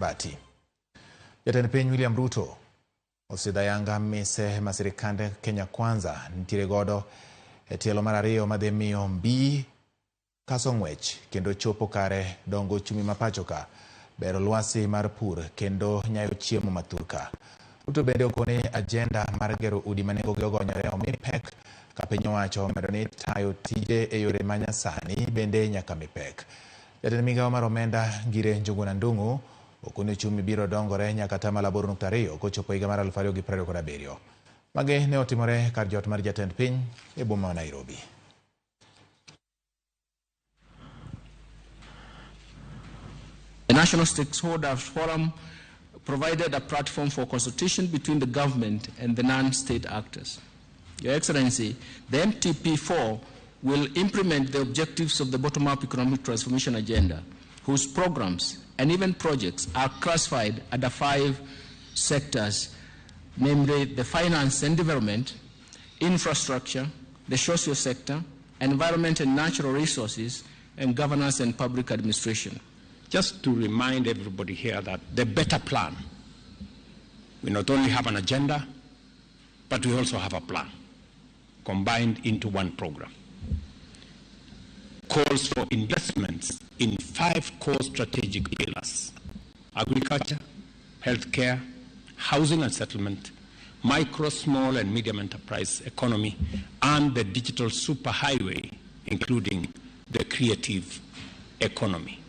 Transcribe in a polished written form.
bati. Jatend piny William Ruto osidho ayanga mise ma sirkal Kenya Kwanza nitiere godo e tielo mar ariyo madhi miyo mbi kaso ng'wech kendo chopo kare dongo ochumi ma pachoka, bero lwasi mar pur kendo nyayo chiemo mathurka. Ruto bende okone agenda mar gero udi ma nengogi ogonyore omi pek ka piny owacho medo ni tayo tije e yore manyasani bende nyaka mi pek. Jatend migawo mar omenda Ngire Njuguna Ndung'u okone ochumi biro dongore nyaka 8.2 kochopo higa mar 2027. Magi ne otimore kar jot mar jatend piny e boma ma Nairobi. The National Stakeholders Forum provided a platform for consultation between the government and the non-state actors. Your Excellency, the MTP4 will implement the objectives of the bottom-up economic transformation agenda, whose programs and even projects are classified under 5 sectors, namely the finance and development, infrastructure, the social sector, environment and natural resources, and governance and public administration. Just to remind everybody here that the better plan, we not only have an agenda, but we also have a plan combined into one program. Calls for investments in 5 core strategic pillars: agriculture, healthcare, housing and settlement, micro, small and medium enterprise economy, and the digital superhighway, including the creative economy.